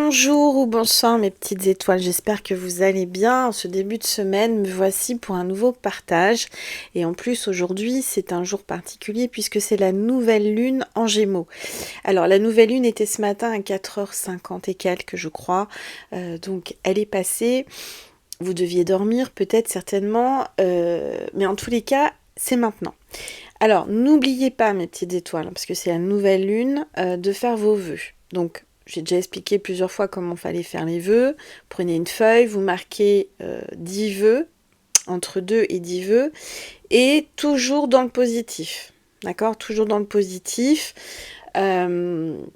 Bonjour ou bonsoir mes petites étoiles, j'espère que vous allez bien. En ce début de semaine, me voici pour un nouveau partage. Et en plus aujourd'hui c'est un jour particulier puisque c'est la nouvelle lune en Gémeaux. Alors la nouvelle lune était ce matin à 4h50 et quelques je crois. Donc elle est passée, vous deviez dormir peut-être certainement, mais en tous les cas c'est maintenant. Alors n'oubliez pas mes petites étoiles, parce que c'est la nouvelle lune, de faire vos vœux. Donc j'ai déjà expliqué plusieurs fois comment fallait faire les vœux. Prenez une feuille, vous marquez 10 vœux, entre 2 et 10 vœux, et toujours dans le positif. D'accord? Toujours dans le positif. Donc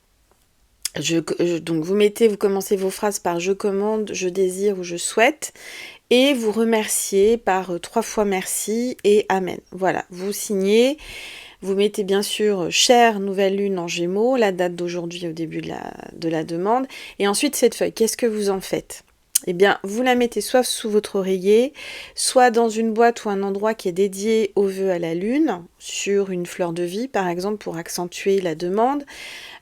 vous commencez vos phrases par je commande, je désire ou je souhaite. Et vous remerciez par 3 fois merci et amen. Voilà, vous signez. Vous mettez bien sûr chère nouvelle lune en Gémeaux, la date d'aujourd'hui au début de la demande. Et ensuite cette feuille, qu'est-ce que vous en faites? Eh bien, vous la mettez soit sous votre oreiller, soit dans une boîte ou un endroit qui est dédié aux vœux à la lune, sur une fleur de vie par exemple pour accentuer la demande.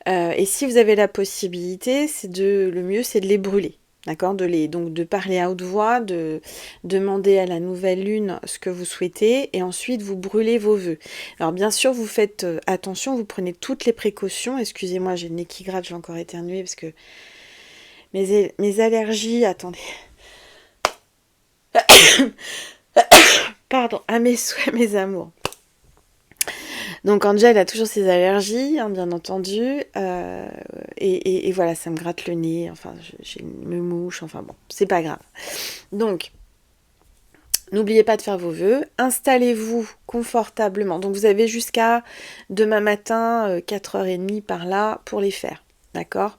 Et si vous avez la possibilité, le mieux c'est de les brûler. D'accord, donc de parler à haute voix, de demander à la nouvelle lune ce que vous souhaitez et ensuite vous brûlez vos vœux. Alors bien sûr vous faites attention, vous prenez toutes les précautions. Excusez-moi, j'ai le nez qui gratte, j'ai encore éternué parce que mes allergies, attendez. Pardon, à mes souhaits, mes amours. Donc Angel a toujours ses allergies, hein, bien entendu, et voilà, ça me gratte le nez, enfin j'ai une mouche, enfin bon, c'est pas grave. Donc, n'oubliez pas de faire vos vœux, installez-vous confortablement. Donc vous avez jusqu'à demain matin, 4h30 par là, pour les faire, d'accord,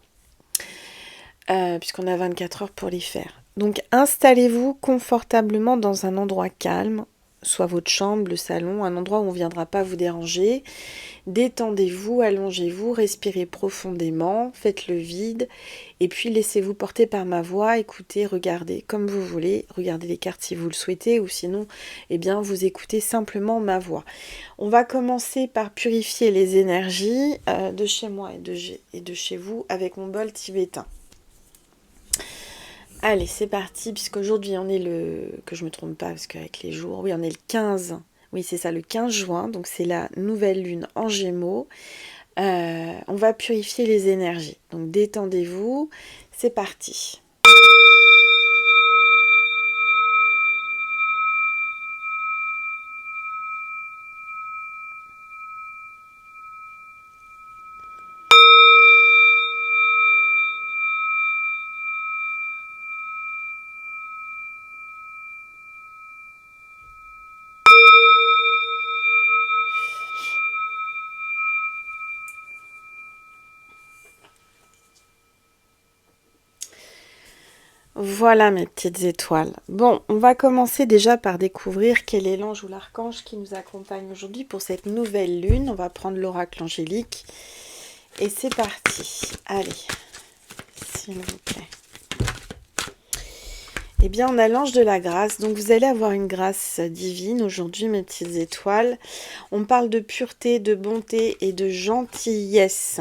puisqu'on a 24 heures pour les faire. Donc installez-vous confortablement dans un endroit calme, soit votre chambre, le salon, un endroit où on ne viendra pas vous déranger. Détendez-vous, allongez-vous, respirez profondément, faites le vide et puis laissez-vous porter par ma voix, écoutez, regardez comme vous voulez, regardez les cartes si vous le souhaitez ou sinon, eh bien, vous écoutez simplement ma voix. On va commencer par purifier les énergies de chez moi et de chez vous avec mon bol tibétain. Allez, c'est parti, puisqu'aujourd'hui on est que je me trompe pas, parce qu'avec les jours, oui, on est le 15, oui, c'est ça, le 15 juin, donc c'est la nouvelle lune en Gémeaux. On va purifier les énergies, donc détendez-vous, c'est parti. Voilà mes petites étoiles. Bon, on va commencer déjà par découvrir quel est l'ange ou l'archange qui nous accompagne aujourd'hui pour cette nouvelle lune. On va prendre l'oracle angélique et c'est parti. Allez, s'il vous plaît. Eh bien, on a l'ange de la grâce, donc vous allez avoir une grâce divine aujourd'hui, mes petites étoiles. On parle de pureté, de bonté et de gentillesse.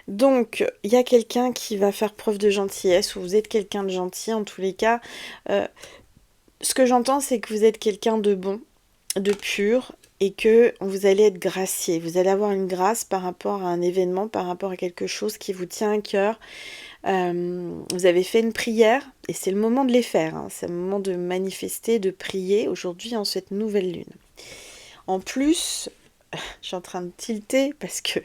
Donc, il y a quelqu'un qui va faire preuve de gentillesse, ou vous êtes quelqu'un de gentil en tous les cas. Ce que j'entends, c'est que vous êtes quelqu'un de bon, de pur, et que vous allez être gracié. Vous allez avoir une grâce par rapport à un événement, par rapport à quelque chose qui vous tient à cœur. Vous avez fait une prière, et c'est le moment de les faire. Hein. C'est le moment de manifester, de prier aujourd'hui en cette nouvelle lune. En plus, je suis en train de tilter parce que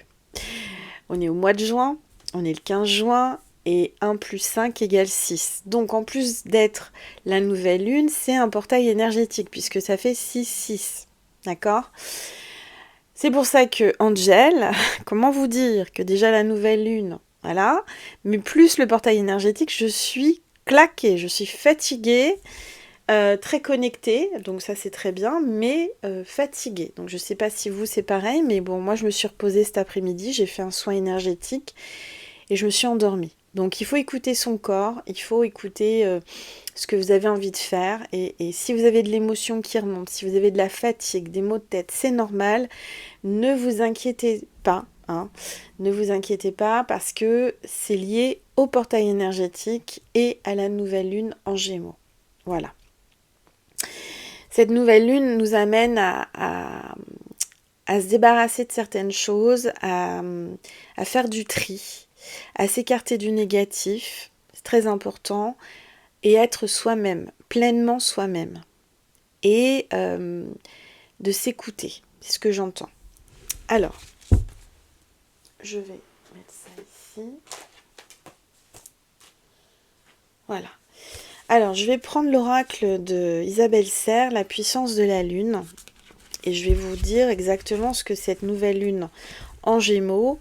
on est au mois de juin, on est le 15 juin, et 1 plus 5 égale 6. Donc en plus d'être la nouvelle lune, c'est un portail énergétique, puisque ça fait 6-6. D'accord ? C'est pour ça que Angel, comment vous dire que déjà la nouvelle lune, voilà, mais plus le portail énergétique, je suis claquée, je suis fatiguée, très connectée, donc ça c'est très bien, mais fatiguée. Donc je sais pas si vous c'est pareil, mais bon, moi je me suis reposée cet après-midi, j'ai fait un soin énergétique et je me suis endormie. Donc il faut écouter son corps, il faut écouter ce que vous avez envie de faire. Et si vous avez de l'émotion qui remonte, si vous avez de la fatigue, des maux de tête, c'est normal. Ne vous inquiétez pas. Hein. Ne vous inquiétez pas parce que c'est lié au portail énergétique et à la nouvelle lune en Gémeaux. Voilà. Cette nouvelle lune nous amène à se débarrasser de certaines choses, à faire du tri, à s'écarter du négatif, c'est très important, et être soi-même, pleinement soi-même, et de s'écouter, c'est ce que j'entends. Alors, je vais mettre ça ici. Voilà. Alors, je vais prendre l'oracle de Isabelle Serre, la puissance de la lune, et je vais vous dire exactement ce que cette nouvelle lune en Gémeaux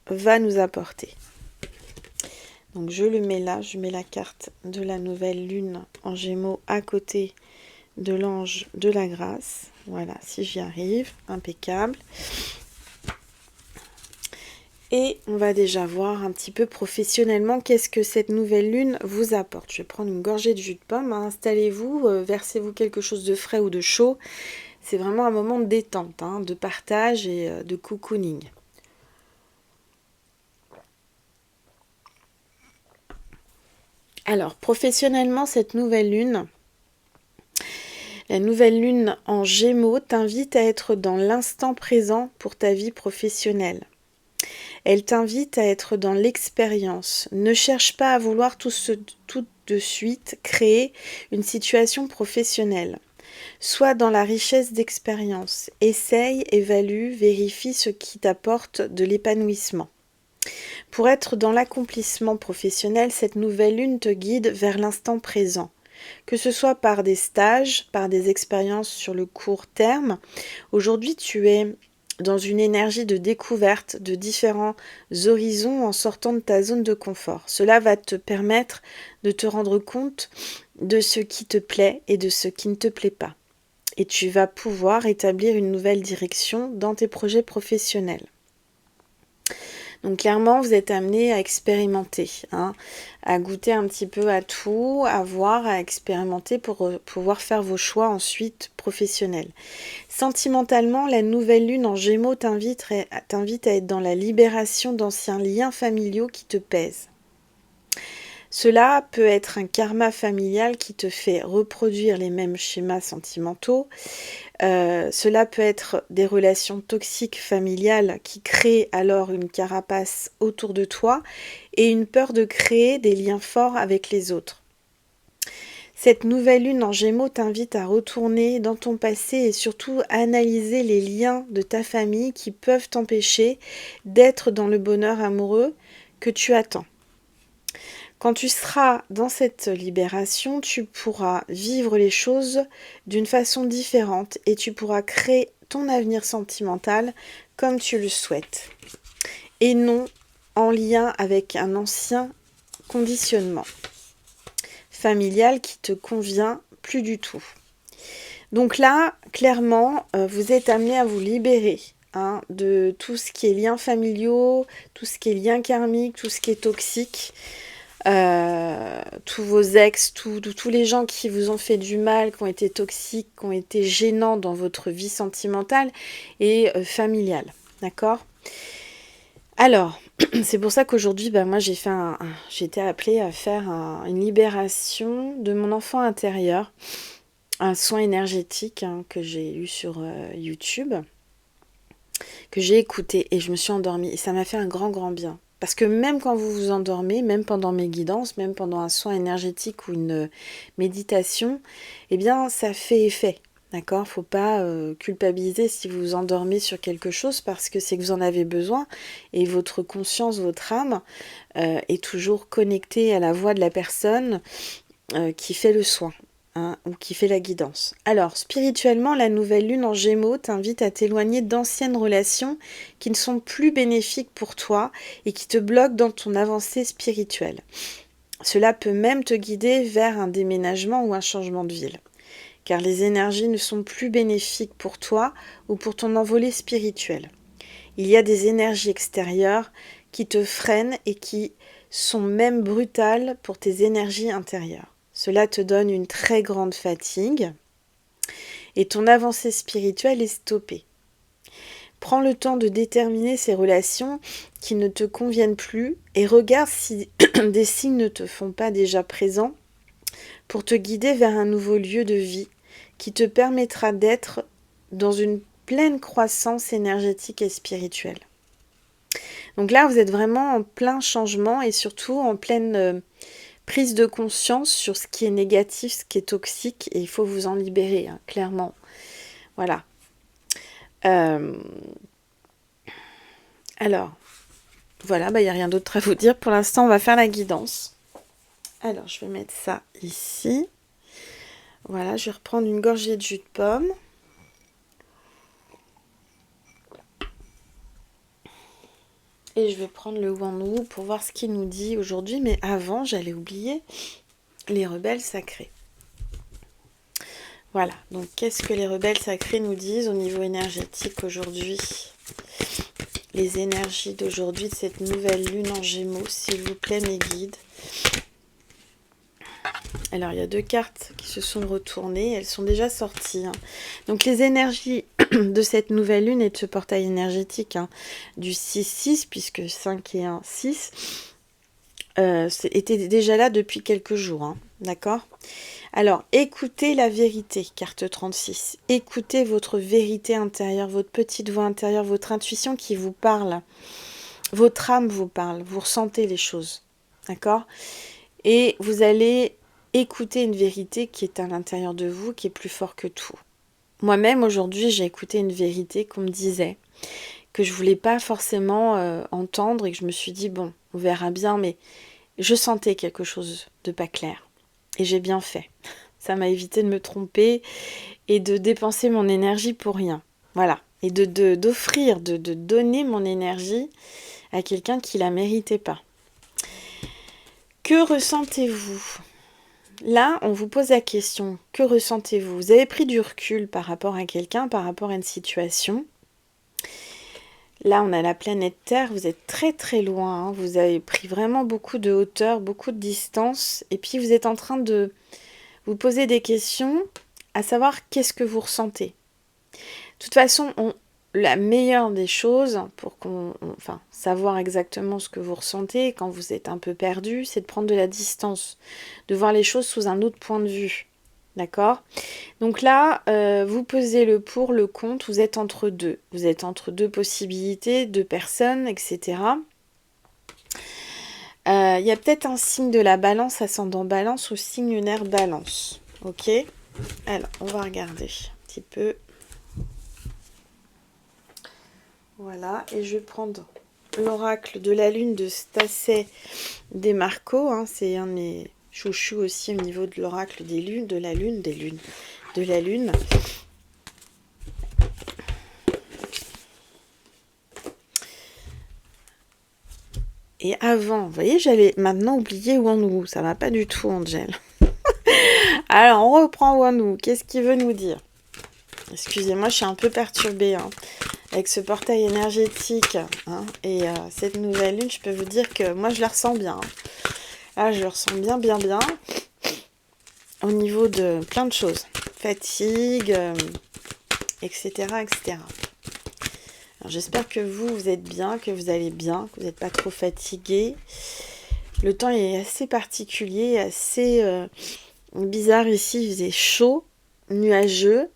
va nous apporter. Donc je le mets là, je mets la carte de la nouvelle lune en Gémeaux à côté de l'ange de la grâce. Voilà, si j'y arrive, impeccable. Et on va déjà voir un petit peu professionnellement qu'est-ce que cette nouvelle lune vous apporte. Je vais prendre une gorgée de jus de pomme, installez-vous, versez-vous quelque chose de frais ou de chaud. C'est vraiment un moment de détente, de partage et de cocooning. Alors, professionnellement, cette nouvelle lune, la nouvelle lune en Gémeaux t'invite à être dans l'instant présent pour ta vie professionnelle. Elle t'invite à être dans l'expérience. Ne cherche pas à vouloir tout de suite créer une situation professionnelle. Sois dans la richesse d'expérience. Essaye, évalue, vérifie ce qui t'apporte de l'épanouissement. Pour être dans l'accomplissement professionnel, cette nouvelle lune te guide vers l'instant présent. Que ce soit par des stages, par des expériences sur le court terme, aujourd'hui tu es dans une énergie de découverte de différents horizons en sortant de ta zone de confort. Cela va te permettre de te rendre compte de ce qui te plaît et de ce qui ne te plaît pas. Et tu vas pouvoir établir une nouvelle direction dans tes projets professionnels. Donc clairement, vous êtes amené à expérimenter, à goûter un petit peu à tout, à voir, à expérimenter pour pouvoir faire vos choix ensuite professionnels. Sentimentalement, la nouvelle lune en Gémeaux t'invite à être dans la libération d'anciens liens familiaux qui te pèsent. Cela peut être un karma familial qui te fait reproduire les mêmes schémas sentimentaux. Cela peut être des relations toxiques familiales qui créent alors une carapace autour de toi et une peur de créer des liens forts avec les autres. Cette nouvelle lune en Gémeaux t'invite à retourner dans ton passé et surtout à analyser les liens de ta famille qui peuvent t'empêcher d'être dans le bonheur amoureux que tu attends. Quand tu seras dans cette libération, tu pourras vivre les choses d'une façon différente et tu pourras créer ton avenir sentimental comme tu le souhaites et non en lien avec un ancien conditionnement familial qui te convient plus du tout. Donc là, clairement, vous êtes amené à vous libérer de tout ce qui est liens familiaux, tout ce qui est liens karmiques, tout ce qui est toxique. Tous vos ex, tous les gens qui vous ont fait du mal, qui ont été toxiques, qui ont été gênants dans votre vie sentimentale et familiale. D'accord ? Alors, c'est pour ça qu'aujourd'hui, moi j'ai été appelée à faire une libération de mon enfant intérieur, un soin énergétique que j'ai eu sur YouTube, que j'ai écouté et je me suis endormie et ça m'a fait un grand bien. Parce que même quand vous vous endormez, même pendant mes guidances, même pendant un soin énergétique ou une méditation, eh bien ça fait effet. D'accord ? Faut pas culpabiliser si vous vous endormez sur quelque chose parce que c'est que vous en avez besoin et votre conscience, votre âme est toujours connectée à la voix de la personne qui fait le soin. Ou qui fait la guidance. Alors, spirituellement, la nouvelle lune en Gémeaux t'invite à t'éloigner d'anciennes relations qui ne sont plus bénéfiques pour toi et qui te bloquent dans ton avancée spirituelle. Cela peut même te guider vers un déménagement ou un changement de ville, car les énergies ne sont plus bénéfiques pour toi ou pour ton envolée spirituelle. Il y a des énergies extérieures qui te freinent et qui sont même brutales pour tes énergies intérieures. Cela te donne une très grande fatigue et ton avancée spirituelle est stoppée. Prends le temps de déterminer ces relations qui ne te conviennent plus et regarde si des signes ne te font pas déjà présents pour te guider vers un nouveau lieu de vie qui te permettra d'être dans une pleine croissance énergétique et spirituelle. Donc là, vous êtes vraiment en plein changement et surtout en pleine prise de conscience sur ce qui est négatif, ce qui est toxique, et il faut vous en libérer, hein, clairement. Voilà. Alors, voilà, il n'y a rien d'autre à vous dire. Pour l'instant, on va faire la guidance. Alors, je vais mettre ça ici. Voilà, je vais reprendre une gorgée de jus de pomme. Et je vais prendre le Wanwu pour voir ce qu'il nous dit aujourd'hui. Mais avant, j'allais oublier les rebelles sacrés. Voilà, donc qu'est-ce que les rebelles sacrés nous disent au niveau énergétique aujourd'hui? Les énergies d'aujourd'hui de cette nouvelle lune en Gémeaux, s'il vous plaît, mes guides. Alors, il y a 2 cartes qui se sont retournées, elles sont déjà sorties. Hein. Donc, les énergies de cette nouvelle lune et de ce portail énergétique du 6-6, puisque 5 et 1, 6, étaient déjà là depuis quelques jours. Hein, d'accord ? Alors, écoutez la vérité, carte 36. Écoutez votre vérité intérieure, votre petite voix intérieure, votre intuition qui vous parle. Votre âme vous parle, vous ressentez les choses. D'accord ? Et vous allez écouter une vérité qui est à l'intérieur de vous, qui est plus fort que tout. Moi-même, aujourd'hui, j'ai écouté une vérité qu'on me disait, que je voulais pas forcément entendre et que je me suis dit, bon, on verra bien, mais je sentais quelque chose de pas clair. Et j'ai bien fait. Ça m'a évité de me tromper et de dépenser mon énergie pour rien. Voilà. Et d'offrir, de donner mon énergie à quelqu'un qui la méritait pas. Que ressentez-vous ? Là, on vous pose la question, que ressentez-vous ? Vous avez pris du recul par rapport à quelqu'un, par rapport à une situation. Là, on a la planète Terre, vous êtes très très loin, hein. Vous avez pris vraiment beaucoup de hauteur, beaucoup de distance, et puis vous êtes en train de vous poser des questions, à savoir qu'est-ce que vous ressentez. De toute façon, la meilleure des choses pour savoir exactement ce que vous ressentez quand vous êtes un peu perdu, c'est de prendre de la distance, de voir les choses sous un autre point de vue. D'accord ? Donc là, vous pesez le pour, le contre, vous êtes entre deux. Vous êtes entre deux possibilités, deux personnes, etc. Il y a peut-être un signe de la balance, ascendant balance ou signe lunaire balance. Ok ? Alors, on va regarder un petit peu. Voilà, et je vais prendre l'oracle de la lune de Stacey Demarco. Hein, c'est un de mes chouchous aussi au niveau de l'oracle des lunes, de la lune. Et avant, vous voyez, j'avais maintenant oublié Wanwu. Ça va pas du tout, Angel. Alors, on reprend Wanwu. Qu'est-ce qu'il veut nous dire ? Excusez-moi, je suis un peu perturbée avec ce portail énergétique. Et cette nouvelle lune, je peux vous dire que moi, je la ressens bien. Là, je le ressens bien. Au niveau de plein de choses. Fatigue, etc., etc. Alors, j'espère que vous êtes bien, que vous allez bien, que vous n'êtes pas trop fatigué. Le temps est assez particulier, assez bizarre ici. Il faisait chaud, nuageux,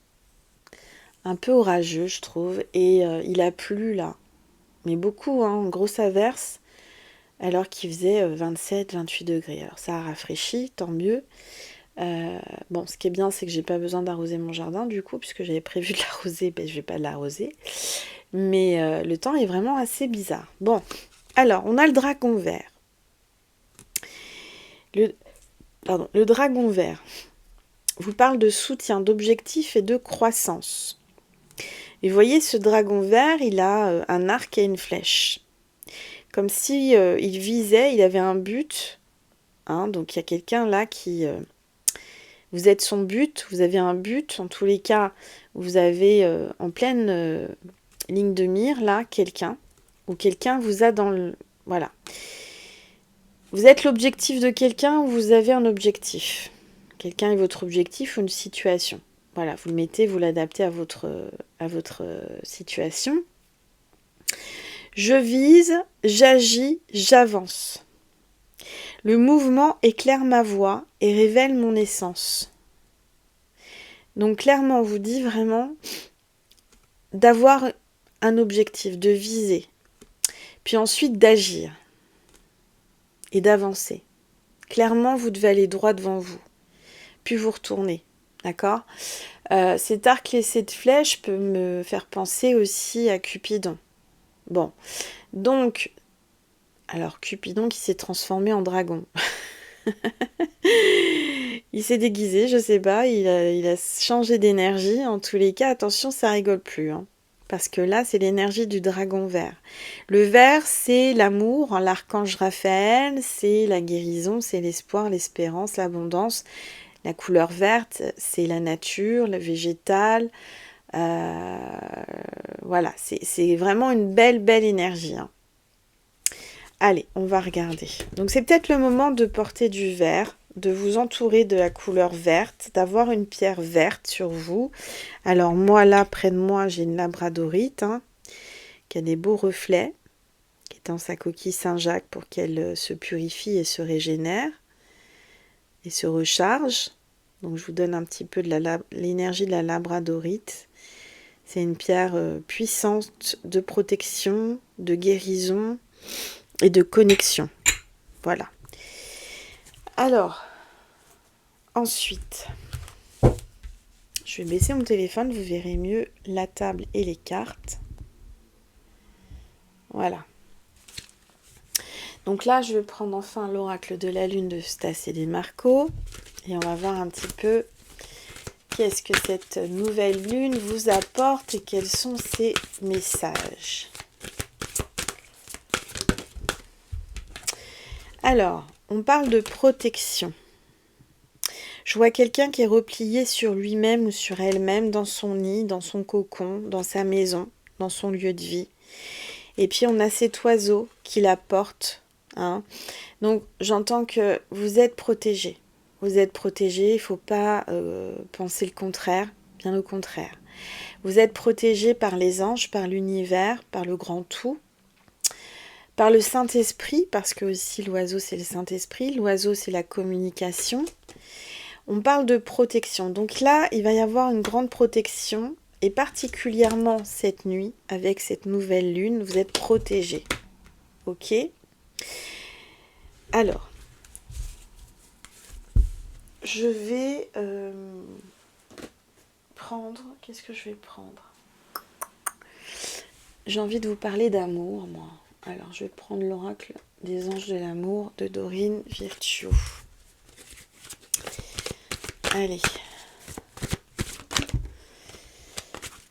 un peu orageux, je trouve. Et il a plu là. Mais beaucoup, grosse averse. Alors qu'il faisait 27-28 degrés. Alors ça a rafraîchi, tant mieux. Bon, ce qui est bien, c'est que j'ai pas besoin d'arroser mon jardin du coup, puisque j'avais prévu de l'arroser, je vais pas l'arroser. Mais le temps est vraiment assez bizarre. Bon, alors, on a le dragon vert. Le dragon vert vous parle de soutien, d'objectifs et de croissance. Et vous voyez, ce dragon vert, il a un arc et une flèche. Comme si il visait, il avait un but. Donc, il y a quelqu'un là qui... vous êtes son but, vous avez un but. En tous les cas, vous avez en pleine ligne de mire, là, quelqu'un. Ou quelqu'un vous a dans le... Voilà. Vous êtes l'objectif de quelqu'un ou vous avez un objectif. Quelqu'un est votre objectif ou une situation. Voilà, vous le mettez, vous l'adaptez à votre situation. Je vise, j'agis, j'avance. Le mouvement éclaire ma voie et révèle mon essence. Donc clairement, on vous dit vraiment d'avoir un objectif, de viser, puis ensuite d'agir et d'avancer. Clairement, vous devez aller droit devant vous, puis vous retourner, d'accord ? Cet arc et cette flèche peut me faire penser aussi à Cupidon. Bon, donc, alors Cupidon qui s'est transformé en dragon. Il s'est déguisé, je sais pas, il a changé d'énergie. En tous les cas, attention, ça rigole plus, hein. Parce que là, c'est l'énergie du dragon vert. Le vert, c'est l'amour, hein, l'archange Raphaël, c'est la guérison, c'est l'espoir, l'espérance, l'abondance. La couleur verte, c'est la nature, le végétal. Voilà, c'est vraiment une belle énergie, hein. Allez, on va regarder. Donc c'est peut-être le moment de porter du vert, de vous entourer de la couleur verte, d'avoir une pierre verte sur vous. Alors moi là, près de moi, j'ai une labradorite, hein, qui a des beaux reflets, qui est dans sa coquille Saint-Jacques pour qu'elle se purifie et se régénère et se recharge. Donc je vous donne un petit peu de l'énergie de la labradorite. C'est une pierre puissante de protection, de guérison et de connexion. Voilà. Alors, ensuite, je vais baisser mon téléphone, vous verrez mieux la table et les cartes. Voilà. Donc là, je vais prendre enfin l'oracle de la lune de Stas et des Marco. Et on va voir un petit peu qu'est-ce que cette nouvelle lune vous apporte et quels sont ses messages. Alors, on parle de protection. Je vois quelqu'un qui est replié sur lui-même ou sur elle-même, dans son nid, dans son cocon, dans sa maison, dans son lieu de vie. Et puis, on a cet oiseau qui la porte, hein. Donc, j'entends que vous êtes protégé. Vous êtes protégé, il ne faut pas penser le contraire, bien au contraire. Vous êtes protégé par les anges, par l'univers, par le grand tout. Par le Saint-Esprit, parce que aussi l'oiseau c'est le Saint-Esprit, l'oiseau c'est la communication. On parle de protection. Donc là, il va y avoir une grande protection, et particulièrement cette nuit, avec cette nouvelle lune, vous êtes protégé. Ok ? Alors, je vais prendre... Qu'est-ce que je vais prendre ? J'ai envie de vous parler d'amour, moi. Alors, je vais prendre l'oracle des anges de l'amour de Dorine Virtue. Allez.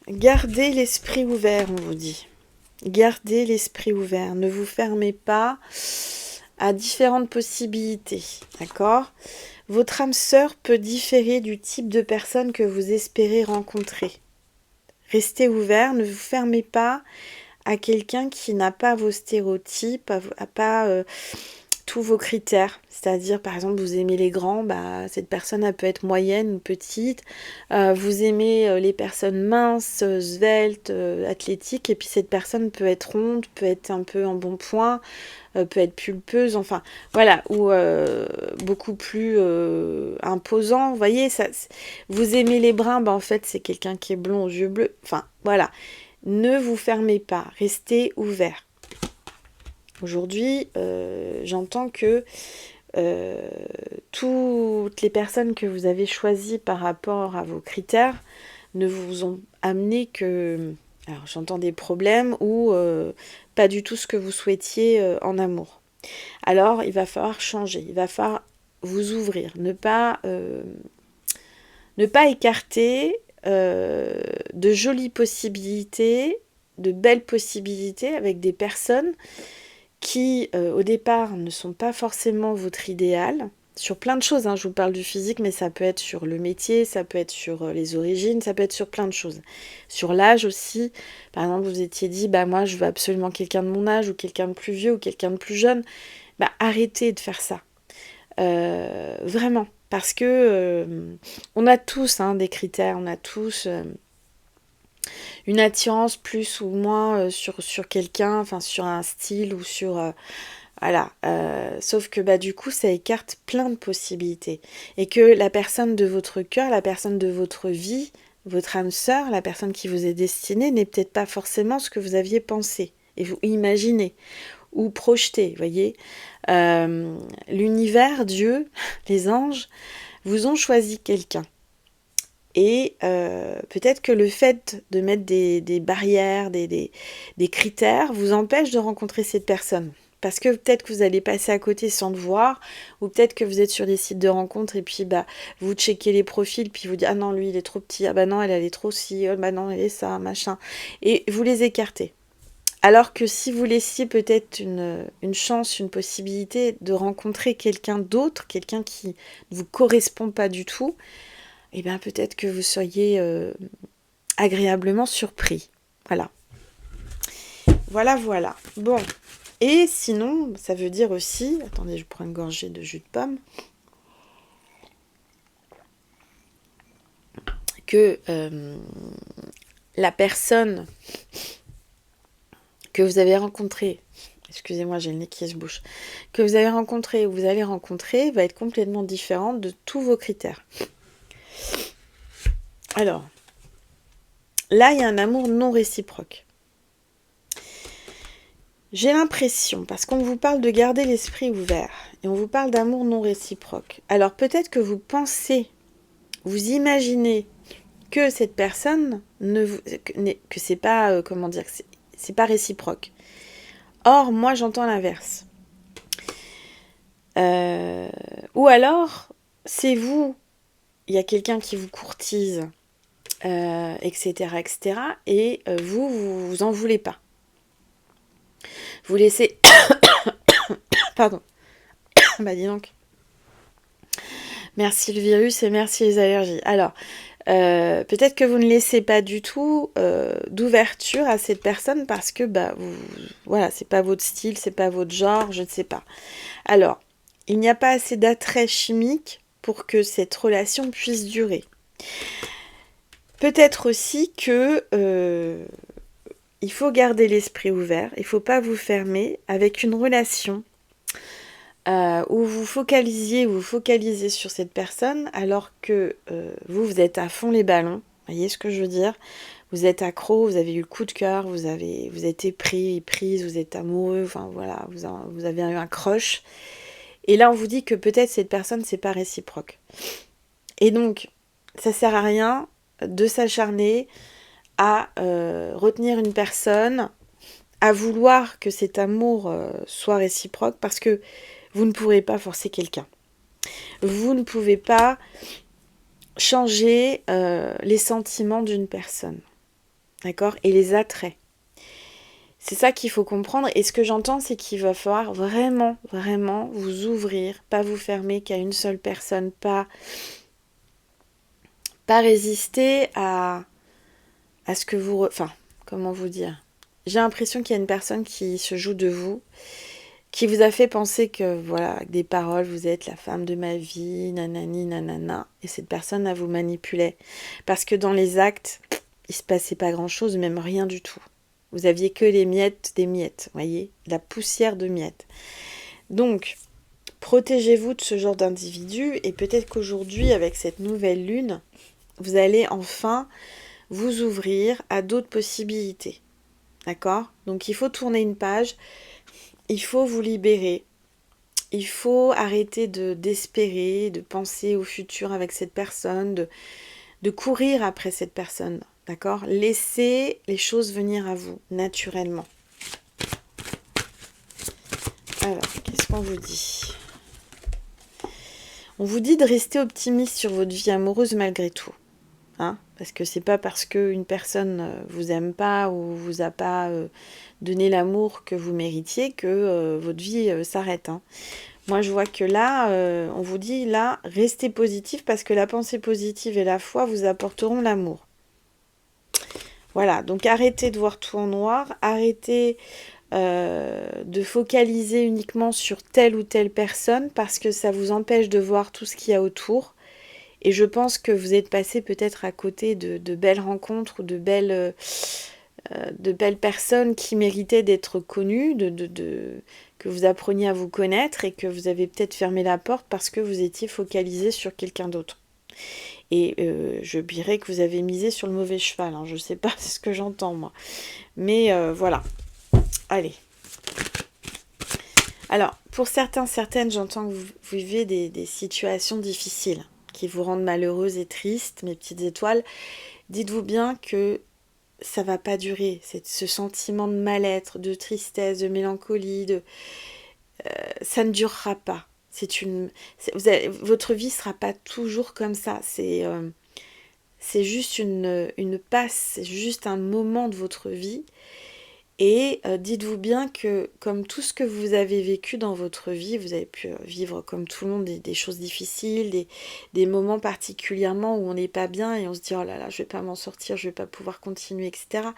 Gardez l'esprit ouvert, on vous dit. Gardez l'esprit ouvert. Ne vous fermez pas à différentes possibilités. D'accord ? Votre âme sœur peut différer du type de personne que vous espérez rencontrer. Restez ouvert, ne vous fermez pas à quelqu'un qui n'a pas vos stéréotypes, pas tous vos critères. C'est-à-dire, par exemple, vous aimez les grands, cette personne, elle peut être moyenne ou petite. Vous aimez les personnes minces, sveltes, athlétiques, et puis cette personne peut être ronde, peut être un peu en bon point, peut être pulpeuse, enfin, voilà, ou beaucoup plus imposant. Vous voyez, vous aimez les bruns, en fait, c'est quelqu'un qui est blond aux yeux bleus. Enfin, voilà. Ne vous fermez pas, restez ouvert. Aujourd'hui, j'entends que toutes les personnes que vous avez choisies par rapport à vos critères ne vous ont amené que... Alors, j'entends des problèmes ou pas du tout ce que vous souhaitiez en amour. Alors, il va falloir changer, il va falloir vous ouvrir, ne pas écarter de jolies possibilités, de belles possibilités avec des personnes qui, au départ, ne sont pas forcément votre idéal, sur plein de choses, hein. Je vous parle du physique, mais ça peut être sur le métier, ça peut être sur les origines, ça peut être sur plein de choses. Sur l'âge aussi, par exemple, vous étiez dit, moi, je veux absolument quelqu'un de mon âge, ou quelqu'un de plus vieux, ou quelqu'un de plus jeune. Arrêtez de faire ça. Vraiment. Parce que on a tous des critères, on a tous une attirance plus ou moins sur quelqu'un, enfin sur un style ou sur... voilà. Sauf que bah, du coup, ça écarte plein de possibilités. Et que la personne de votre cœur, la personne de votre vie, votre âme sœur, la personne qui vous est destinée, n'est peut-être pas forcément ce que vous aviez pensé et vous imaginez ou projeté, voyez. L'univers, Dieu, les anges, vous ont choisi quelqu'un. Et peut-être que le fait de mettre des barrières, des critères, vous empêche de rencontrer cette personne. Parce que peut-être que vous allez passer à côté sans le voir, ou peut-être que vous êtes sur des sites de rencontres et puis bah vous checkez les profils, puis vous dites ah non lui il est trop petit, ah bah non elle est trop si, oh bah non elle est ça, machin. Et vous les écartez. Alors que si vous laissiez peut-être une chance, une possibilité de rencontrer quelqu'un d'autre, quelqu'un qui ne vous correspond pas du tout, eh bien peut-être que vous seriez agréablement surpris. Voilà. Voilà. Bon. Et sinon, ça veut dire aussi... Attendez, je prends une gorgée de jus de pomme. Que la personne que vous avez rencontrée... Excusez-moi, j'ai le nez qui se bouche. Que vous avez rencontré ou vous allez rencontrer va être complètement différente de tous vos critères. Alors, là, il y a un amour non réciproque. J'ai l'impression, parce qu'on vous parle de garder l'esprit ouvert, et on vous parle d'amour non réciproque. Alors peut-être que vous pensez, vous imaginez que cette personne que c'est pas, comment dire, c'est pas réciproque. Or, moi, j'entends l'inverse. Ou alors, c'est vous, il y a quelqu'un qui vous courtise, etc., et vous en voulez pas. Vous laissez... Pardon. Bah dis donc. Merci le virus et merci les allergies. Alors, peut-être que vous ne laissez pas du tout d'ouverture à cette personne parce que, bah, voilà, c'est pas votre style, c'est pas votre genre, je ne sais pas. Alors, il n'y a pas assez d'attrait chimique pour que cette relation puisse durer. Peut-être aussi que il faut garder l'esprit ouvert, il ne faut pas vous fermer avec une relation où vous focalisez sur cette personne alors que vous êtes à fond les ballons. Vous voyez ce que je veux dire? Vous êtes accro, vous avez eu le coup de cœur, vous avez été prise, vous êtes amoureux, enfin voilà, vous avez eu un crush. Et là, on vous dit que peut-être cette personne, c'est pas réciproque. Et donc, ça sert à rien de s'acharner à retenir une personne, à vouloir que cet amour soit réciproque, parce que vous ne pourrez pas forcer quelqu'un. Vous ne pouvez pas changer les sentiments d'une personne. D'accord? Et les attraits. C'est ça qu'il faut comprendre. Et ce que j'entends, c'est qu'il va falloir vraiment, vraiment vous ouvrir, pas vous fermer qu'à une seule personne, pas résister à ce que vous... Enfin, comment vous dire? J'ai l'impression qu'il y a une personne qui se joue de vous, qui vous a fait penser que, voilà, avec des paroles, vous êtes la femme de ma vie, nanani, nanana, et cette personne, elle vous manipulait. Parce que dans les actes, il se passait pas grand-chose, même rien du tout. Vous aviez que les miettes des miettes, voyez, la poussière de miettes. Donc, protégez-vous de ce genre d'individu, et peut-être qu'aujourd'hui, avec cette nouvelle lune, vous allez enfin vous ouvrir à d'autres possibilités. D'accord? Donc, il faut tourner une page. Il faut vous libérer. Il faut arrêter d'espérer, de penser au futur avec cette personne, de courir après cette personne. D'accord? Laissez les choses venir à vous, naturellement. Alors, qu'est-ce qu'on vous dit? On vous dit de rester optimiste sur votre vie amoureuse malgré tout. Hein? Parce que c'est pas parce qu'une personne vous aime pas ou vous a pas donné l'amour que vous méritiez que votre vie s'arrête. Hein. Moi, je vois que là, on vous dit, là, restez positif parce que la pensée positive et la foi vous apporteront l'amour. Voilà, donc arrêtez de voir tout en noir, arrêtez de focaliser uniquement sur telle ou telle personne parce que ça vous empêche de voir tout ce qu'il y a autour. Et je pense que vous êtes passé peut-être à côté de belles rencontres ou de belles personnes qui méritaient d'être connues, que vous appreniez à vous connaître et que vous avez peut-être fermé la porte parce que vous étiez focalisé sur quelqu'un d'autre. Et je dirais que vous avez misé sur le mauvais cheval, hein. Je ne sais pas, c'est ce que j'entends moi. Mais voilà. Allez. Alors, pour certaines, j'entends que vous vivez des situations difficiles qui vous rendent malheureuse et triste, mes petites étoiles. Dites-vous bien que ça va pas durer. Ce sentiment de mal-être, de tristesse, de mélancolie, ça ne durera pas. Votre vie sera pas toujours comme ça. C'est juste une passe, c'est juste un moment de votre vie. Et dites-vous bien que comme tout ce que vous avez vécu dans votre vie, vous avez pu vivre comme tout le monde des choses difficiles, des moments particulièrement où on n'est pas bien et on se dit oh là là, je vais pas m'en sortir, je vais pas pouvoir continuer, etc.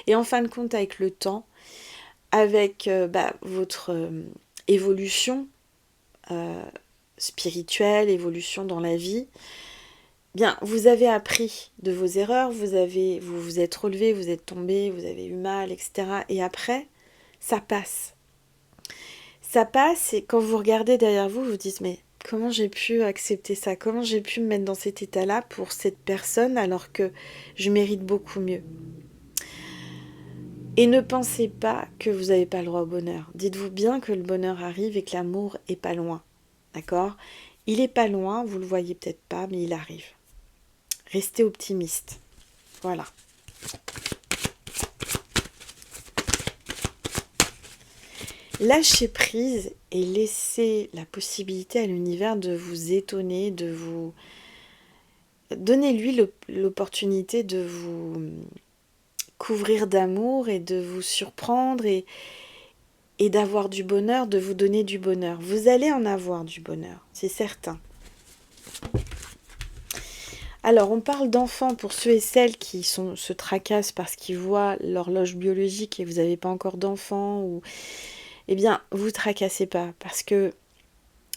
Et en fin de compte, avec le temps, avec votre évolution spirituelle, évolution dans la vie, bien, vous avez appris de vos erreurs, vous vous êtes relevé, vous êtes tombé, vous avez eu mal, etc. Et après, ça passe. Ça passe et quand vous regardez derrière vous, vous dites mais comment j'ai pu accepter ça? Comment j'ai pu me mettre dans cet état-là pour cette personne alors que je mérite beaucoup mieux? Et ne pensez pas que vous n'avez pas le droit au bonheur. Dites-vous bien que le bonheur arrive et que l'amour est pas loin. D'accord? Il est pas loin, vous le voyez peut-être pas, mais il arrive. Restez optimiste. Voilà. Lâchez prise et laissez la possibilité à l'univers de vous étonner, de vous... Donnez-lui l'opportunité de vous couvrir d'amour et de vous surprendre et d'avoir du bonheur, de vous donner du bonheur. Vous allez en avoir du bonheur, c'est certain. Alors, on parle d'enfants pour ceux et celles qui se tracassent parce qu'ils voient l'horloge biologique et vous n'avez pas encore d'enfant. Ou... Eh bien, vous ne tracassez pas parce que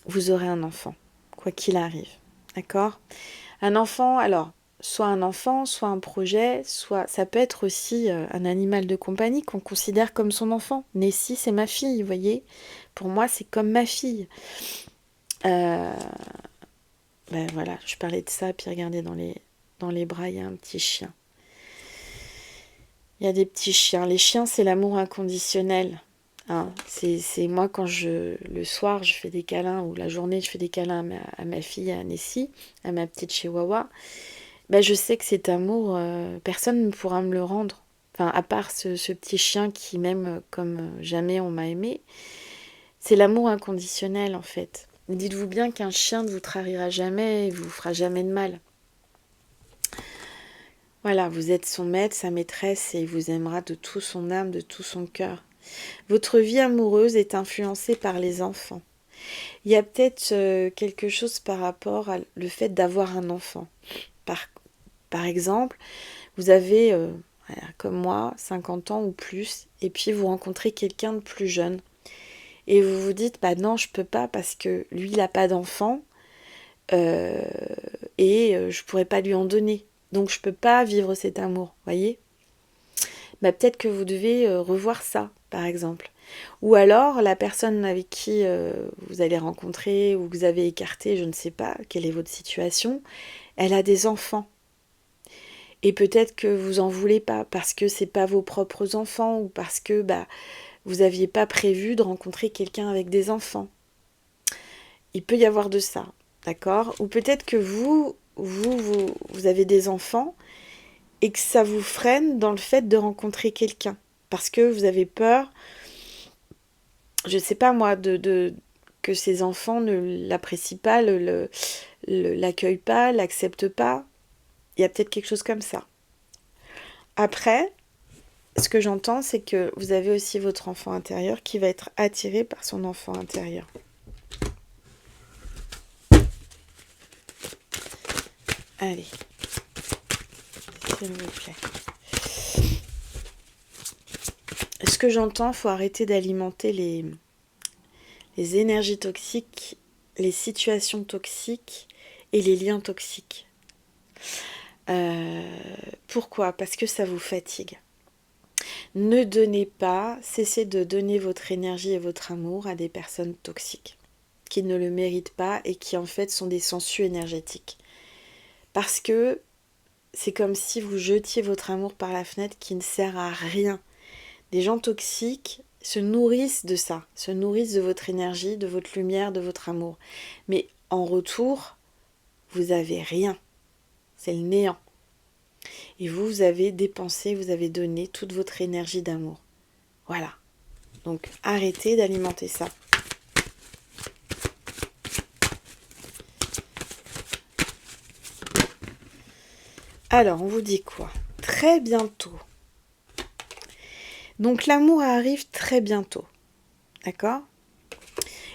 vous aurez un enfant, quoi qu'il arrive. D'accord? Un enfant, alors, soit un enfant, soit un projet, soit ça peut être aussi un animal de compagnie qu'on considère comme son enfant. Nessie, c'est ma fille, vous voyez? Pour moi, c'est comme ma fille. Ben voilà, je parlais de ça, puis regardez, dans les bras, il y a un petit chien. Il y a des petits chiens. Les chiens, c'est l'amour inconditionnel. Hein. C'est moi, quand le soir, je fais des câlins, ou la journée, je fais des câlins à ma fille, à Nessie, à ma petite chihuahua. Ben, je sais que cet amour, personne ne pourra me le rendre. Enfin, à part ce petit chien qui m'aime comme jamais on m'a aimé. C'est l'amour inconditionnel, en fait. Dites-vous bien qu'un chien ne vous trahira jamais et vous fera jamais de mal. Voilà, vous êtes son maître, sa maîtresse et il vous aimera de tout son âme, de tout son cœur. Votre vie amoureuse est influencée par les enfants. Il y a peut-être quelque chose par rapport à le fait d'avoir un enfant. Par exemple, vous avez, comme moi, 50 ans ou plus, et puis vous rencontrez quelqu'un de plus jeune. Et vous vous dites, bah non, je peux pas parce que lui, il n'a pas d'enfant et je pourrais pas lui en donner. Donc je peux pas vivre cet amour, voyez? Bah peut-être que vous devez revoir ça, par exemple. Ou alors la personne avec qui vous allez rencontrer ou que vous avez écarté, je ne sais pas quelle est votre situation, elle a des enfants. Et peut-être que vous en voulez pas parce que c'est pas vos propres enfants ou parce que vous aviez pas prévu de rencontrer quelqu'un avec des enfants. Il peut y avoir de ça, d'accord? Ou peut-être que vous avez des enfants et que ça vous freine dans le fait de rencontrer quelqu'un. Parce que vous avez peur, je sais pas moi, que ces enfants ne l'apprécient pas, l'accueillent pas, l'acceptent pas. Il y a peut-être quelque chose comme ça. Après, ce que j'entends, c'est que vous avez aussi votre enfant intérieur qui va être attiré par son enfant intérieur. Allez, s'il vous plaît. Ce que j'entends, il faut arrêter d'alimenter les énergies toxiques, les situations toxiques et les liens toxiques. Pourquoi? Parce que ça vous fatigue. Ne donnez pas, cessez de donner votre énergie et votre amour à des personnes toxiques, qui ne le méritent pas et qui en fait sont des sangsues énergétiques. Parce que c'est comme si vous jetiez votre amour par la fenêtre qui ne sert à rien. Des gens toxiques se nourrissent de ça, se nourrissent de votre énergie, de votre lumière, de votre amour. Mais en retour, vous n'avez rien. C'est le néant. Et vous avez dépensé, vous avez donné toute votre énergie d'amour. Voilà. Donc arrêtez d'alimenter ça. Alors, on vous dit quoi? Très bientôt. Donc l'amour arrive très bientôt. D'accord?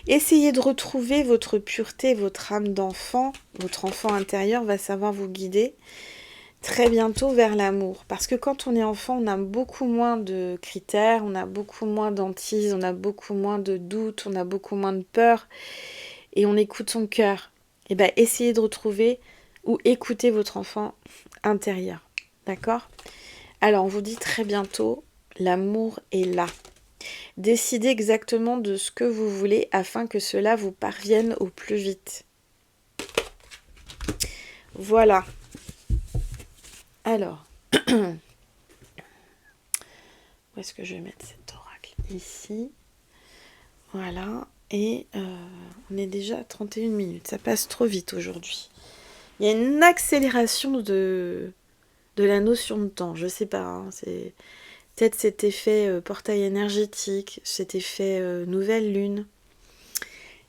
Essayez de retrouver votre pureté, votre âme d'enfant. Votre enfant intérieur va savoir vous guider très bientôt vers l'amour. Parce que quand on est enfant, on a beaucoup moins de critères, on a beaucoup moins d'hantises, on a beaucoup moins de doutes, on a beaucoup moins de peur. Et on écoute son cœur. Et bien, essayez de retrouver ou écouter votre enfant intérieur. D'accord? Alors, on vous dit très bientôt, l'amour est là. Décidez exactement de ce que vous voulez afin que cela vous parvienne au plus vite. Voilà. Alors, où est-ce que je vais mettre cet oracle? Ici. Voilà. Et on est déjà à 31 minutes. Ça passe trop vite aujourd'hui. Il y a une accélération de la notion de temps. Je sais pas. Hein, c'est peut-être cet effet portail énergétique, cet effet nouvelle lune.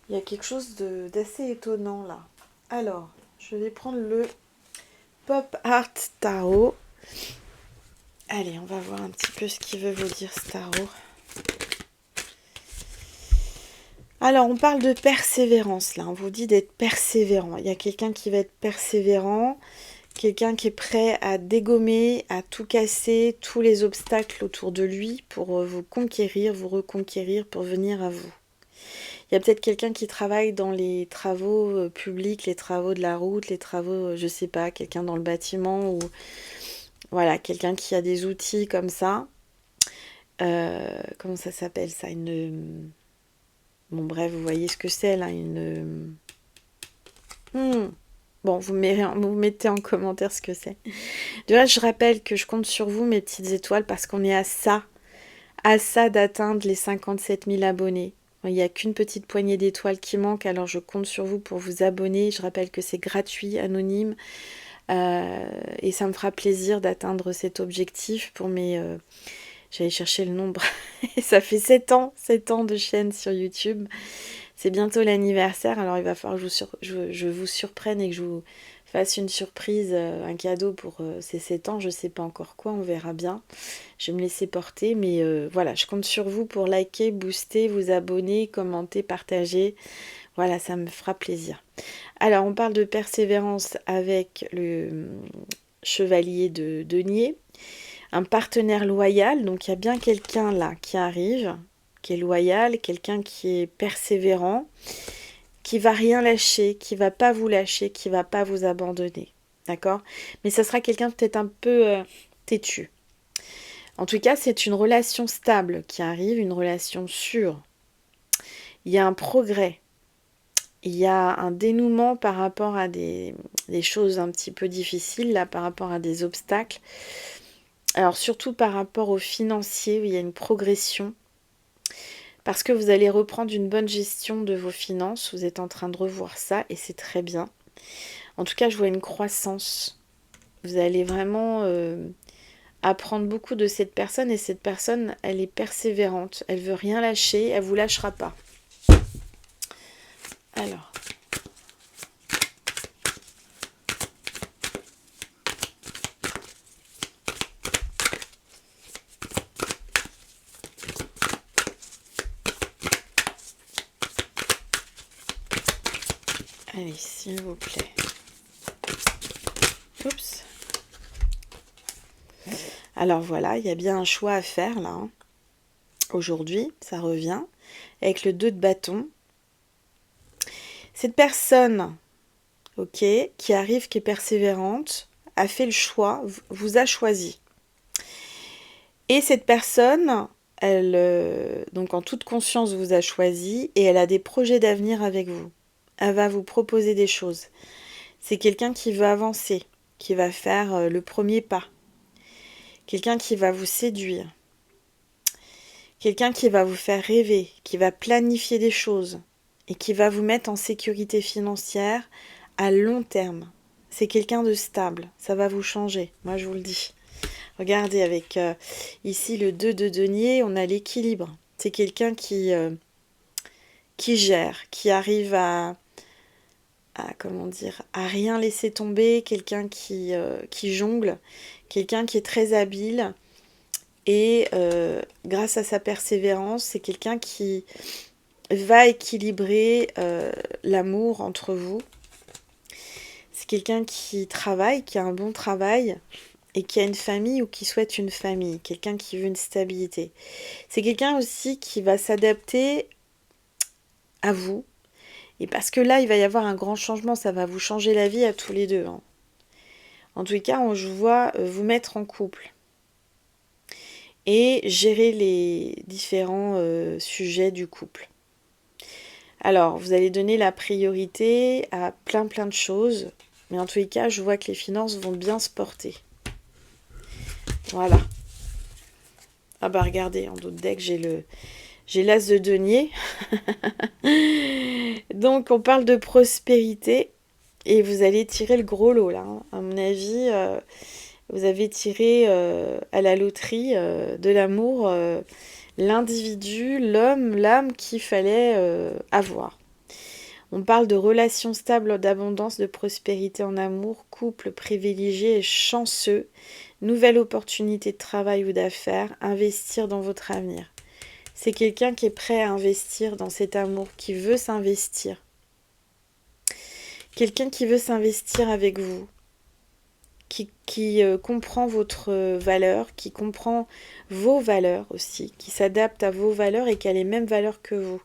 Il y a quelque chose d'assez étonnant là. Alors, je vais prendre le Pop Art Tarot. Allez, on va voir un petit peu ce qu'il veut vous dire ce tarot. Alors, on parle de persévérance là. On vous dit d'être persévérant. Il y a quelqu'un qui va être persévérant. Quelqu'un qui est prêt à dégommer, à tout casser, tous les obstacles autour de lui pour vous conquérir, vous reconquérir, pour venir à vous. Il y a peut-être quelqu'un qui travaille dans les travaux publics, les travaux de la route, les travaux, je sais pas, quelqu'un dans le bâtiment ou voilà, quelqu'un qui a des outils comme ça. Comment ça s'appelle ça? Bon bref, vous voyez ce que c'est là, Bon, vous mettez en commentaire ce que c'est. Du reste, je rappelle que je compte sur vous, mes petites étoiles, parce qu'on est à ça d'atteindre les 57 000 abonnés. Il n'y a qu'une petite poignée d'étoiles qui manque, alors je compte sur vous pour vous abonner. Je rappelle que c'est gratuit, anonyme, et ça me fera plaisir d'atteindre cet objectif pour mes... J'allais chercher le nombre. Ça fait 7 ans de chaîne sur YouTube. C'est bientôt l'anniversaire, alors il va falloir que je vous surprenne et que je vous fasse une surprise, un cadeau pour ces 7 ans. Je ne sais pas encore quoi, on verra bien. Je vais me laisser porter, mais voilà, je compte sur vous pour liker, booster, vous abonner, commenter, partager. Voilà, ça me fera plaisir. Alors, on parle de persévérance avec le chevalier de denier. Un partenaire loyal, donc il y a bien quelqu'un là qui arrive, qui est loyal, quelqu'un qui est persévérant, qui va rien lâcher, qui va pas vous lâcher, qui va pas vous abandonner, d'accord? Mais ça sera quelqu'un peut-être un peu têtu. En tout cas, c'est une relation stable qui arrive, une relation sûre. Il y a un progrès, il y a un dénouement par rapport à des choses un petit peu difficiles, là, par rapport à des obstacles. Alors surtout par rapport au financier, il y a une progression. Parce que vous allez reprendre une bonne gestion de vos finances. Vous êtes en train de revoir ça et c'est très bien. En tout cas, je vois une croissance. Vous allez vraiment apprendre beaucoup de cette personne. Et cette personne, elle est persévérante. Elle veut rien lâcher. Elle ne vous lâchera pas. Alors... Allez, s'il vous plaît. Oups. Alors voilà, il y a bien un choix à faire là. Hein. Aujourd'hui, ça revient. Avec le 2 de bâton. Cette personne ok, qui arrive, qui est persévérante, a fait le choix, vous a choisi. Et cette personne, elle, donc en toute conscience, vous a choisi et elle a des projets d'avenir avec vous. Elle va vous proposer des choses. C'est quelqu'un qui veut avancer, qui va faire le premier pas. Quelqu'un qui va vous séduire. Quelqu'un qui va vous faire rêver, qui va planifier des choses et qui va vous mettre en sécurité financière à long terme. C'est quelqu'un de stable, ça va vous changer, moi je vous le dis. Regardez, avec ici le 2 de denier, on a l'équilibre. C'est quelqu'un qui gère, qui arrive comment dire, à rien laisser tomber, quelqu'un qui jongle, quelqu'un qui est très habile. Et grâce à sa persévérance, c'est quelqu'un qui va équilibrer l'amour entre vous. C'est quelqu'un qui travaille, qui a un bon travail et qui a une famille ou qui souhaite une famille. Quelqu'un qui veut une stabilité. C'est quelqu'un aussi qui va s'adapter à vous. Et parce que là, il va y avoir un grand changement, ça va vous changer la vie à tous les deux. Hein. En tout cas, je vous vois vous mettre en couple. Et gérer les différents sujets du couple. Alors, vous allez donner la priorité à plein de choses, mais en tous les cas, je vois que les finances vont bien se porter. Voilà. Ah bah regardez, en d'autres decks, j'ai l'as de denier. Donc, on parle de prospérité et vous allez tirer le gros lot là. Hein. À mon avis, vous avez tiré à la loterie de l'amour l'individu, l'homme, l'âme qu'il fallait avoir. On parle de relations stables, d'abondance, de prospérité en amour, couple privilégié et chanceux, nouvelle opportunité de travail ou d'affaires, investir dans votre avenir. C'est quelqu'un qui est prêt à investir dans cet amour, qui veut s'investir. Quelqu'un qui veut s'investir avec vous, qui comprend votre valeur, qui comprend vos valeurs aussi, qui s'adapte à vos valeurs et qui a les mêmes valeurs que vous.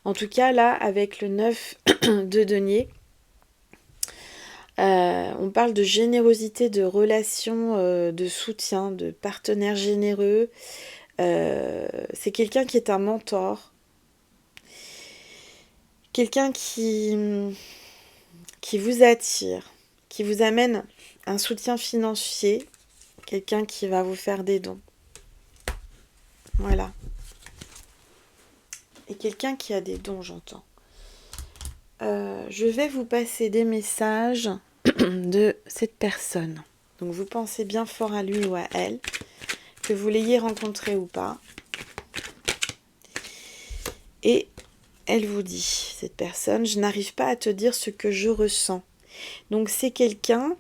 En tout cas, là, avec le 9 de denier, on parle de générosité, de relations, de soutien, de partenaires généreux. C'est quelqu'un qui est un mentor. Quelqu'un qui vous attire, qui vous amène un soutien financier. Quelqu'un qui va vous faire des dons. Voilà. Et quelqu'un qui a des dons, j'entends. Je vais vous passer des messages de cette personne. Donc vous pensez bien fort à lui ou à elle, que vous l'ayez rencontré ou pas. Et elle vous dit, cette personne, je n'arrive pas à te dire ce que je ressens. Donc c'est quelqu'un,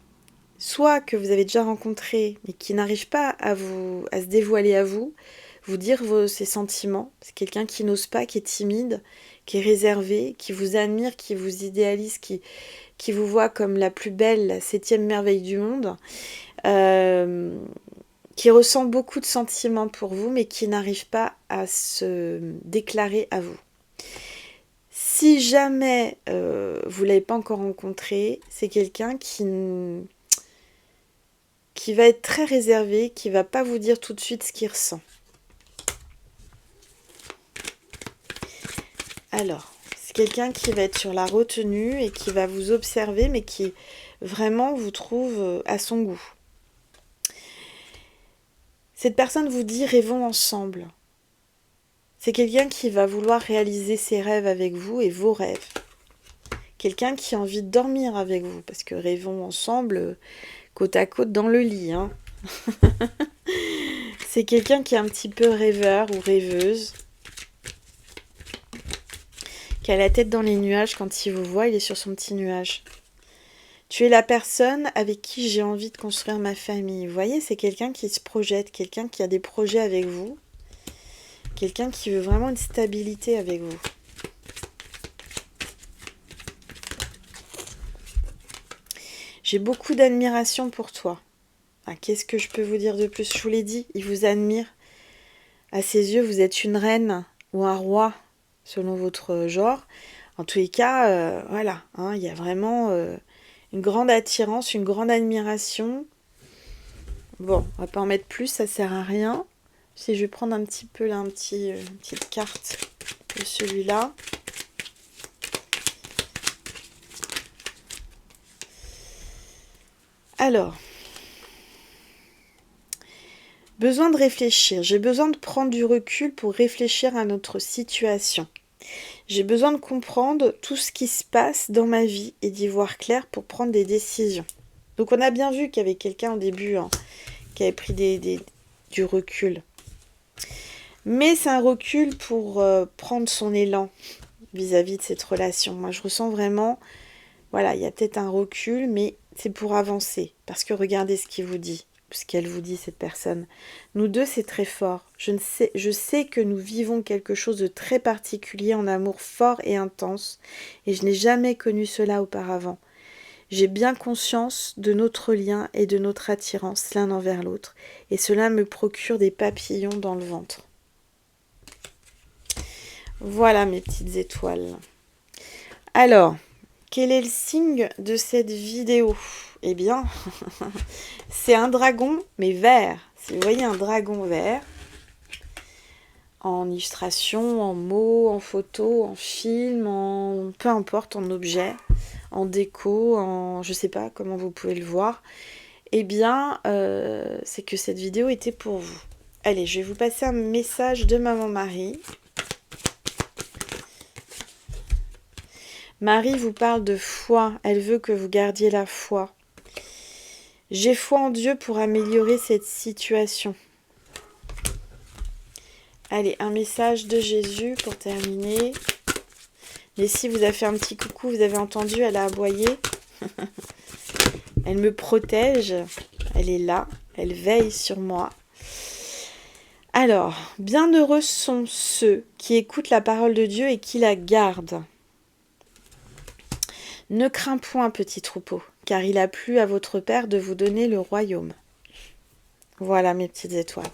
soit que vous avez déjà rencontré, mais qui n'arrive pas à se dévoiler à vous dire ses sentiments. C'est quelqu'un qui n'ose pas, qui est timide, qui est réservé, qui vous admire, qui vous idéalise, qui vous voit comme la plus belle, la 7e merveille du monde, qui ressent beaucoup de sentiments pour vous, mais qui n'arrive pas à se déclarer à vous. Si jamais vous ne l'avez pas encore rencontré, c'est quelqu'un qui va être très réservé, qui ne va pas vous dire tout de suite ce qu'il ressent. Alors, c'est quelqu'un qui va être sur la retenue et qui va vous observer, mais qui vraiment vous trouve à son goût. Cette personne vous dit « rêvons ensemble ». C'est quelqu'un qui va vouloir réaliser ses rêves avec vous et vos rêves. Quelqu'un qui a envie de dormir avec vous, parce que rêvons ensemble, côte à côte dans le lit. Hein. C'est quelqu'un qui est un petit peu rêveur ou rêveuse, qui a la tête dans les nuages. Quand il vous voit, il est sur son petit nuage. Tu es la personne avec qui j'ai envie de construire ma famille. Vous voyez, c'est quelqu'un qui se projette, quelqu'un qui a des projets avec vous, quelqu'un qui veut vraiment une stabilité avec vous. J'ai beaucoup d'admiration pour toi. Ah, qu'est-ce que je peux vous dire de plus? Je vous l'ai dit, il vous admire. À ses yeux, vous êtes une reine ou un roi, selon votre genre. En tous les cas, voilà, hein, il y a vraiment une grande attirance, une grande admiration. Bon, on va pas en mettre plus, ça sert à rien. Si je vais prendre un petit peu là, une petite carte de celui-là. Alors, besoin de réfléchir. J'ai besoin de prendre du recul pour réfléchir à notre situation. J'ai besoin de comprendre tout ce qui se passe dans ma vie et d'y voir clair pour prendre des décisions. Donc on a bien vu qu'il y avait quelqu'un au début qui avait pris du recul. Mais c'est un recul pour prendre son élan vis-à-vis de cette relation. Moi je ressens vraiment, voilà, il y a peut-être un recul, mais c'est pour avancer. Parce que regardez ce qu'il vous dit. Ce qu'elle vous dit, cette personne. Nous deux, c'est très fort. Je sais que nous vivons quelque chose de très particulier en amour fort et intense, et je n'ai jamais connu cela auparavant. J'ai bien conscience de notre lien et de notre attirance l'un envers l'autre, et cela me procure des papillons dans le ventre. Voilà mes petites étoiles. Alors, quel est le signe de cette vidéo ? Eh bien, c'est un dragon, mais vert. Si vous voyez un dragon vert, en illustration, en mots, en photo, en film, en peu importe, en objet, en déco, je sais pas comment vous pouvez le voir, eh bien, c'est que cette vidéo était pour vous. Allez, je vais vous passer un message de Maman Marie. Marie vous parle de foi. Elle veut que vous gardiez la foi. J'ai foi en Dieu pour améliorer cette situation. Allez, un message de Jésus pour terminer. Mais si vous avez fait un petit coucou, vous avez entendu, elle a aboyé. Elle me protège. Elle est là. Elle veille sur moi. Alors, bienheureux sont ceux qui écoutent la parole de Dieu et qui la gardent. Ne crains point, petit troupeau, car il a plu à votre Père de vous donner le royaume. Voilà mes petites étoiles.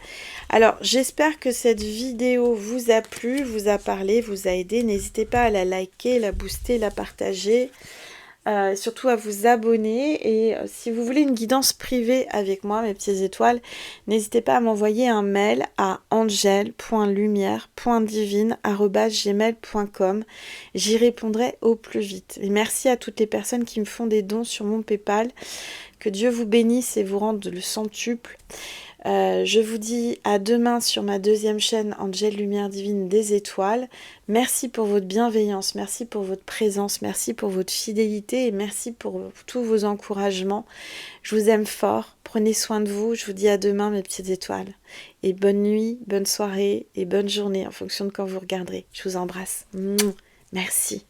Alors, j'espère que cette vidéo vous a plu, vous a parlé, vous a aidé. N'hésitez pas à la liker, la booster, la partager. Surtout à vous abonner. Et si vous voulez une guidance privée avec moi, mes petites étoiles, n'hésitez pas à m'envoyer un mail à angel.lumière.divine@gmail.com. J'y répondrai au plus vite. Et merci à toutes les personnes qui me font des dons sur mon PayPal. Que Dieu vous bénisse et vous rende le centuple. Je vous dis à demain sur ma deuxième chaîne Angel Lumière Divine des Étoiles. Merci pour votre bienveillance, merci pour votre présence, merci pour votre fidélité et merci pour tous vos encouragements. Je vous aime fort, prenez soin de vous. Je vous dis à demain mes petites étoiles. Et bonne nuit, bonne soirée et bonne journée en fonction de quand vous regarderez. Je vous embrasse. Merci.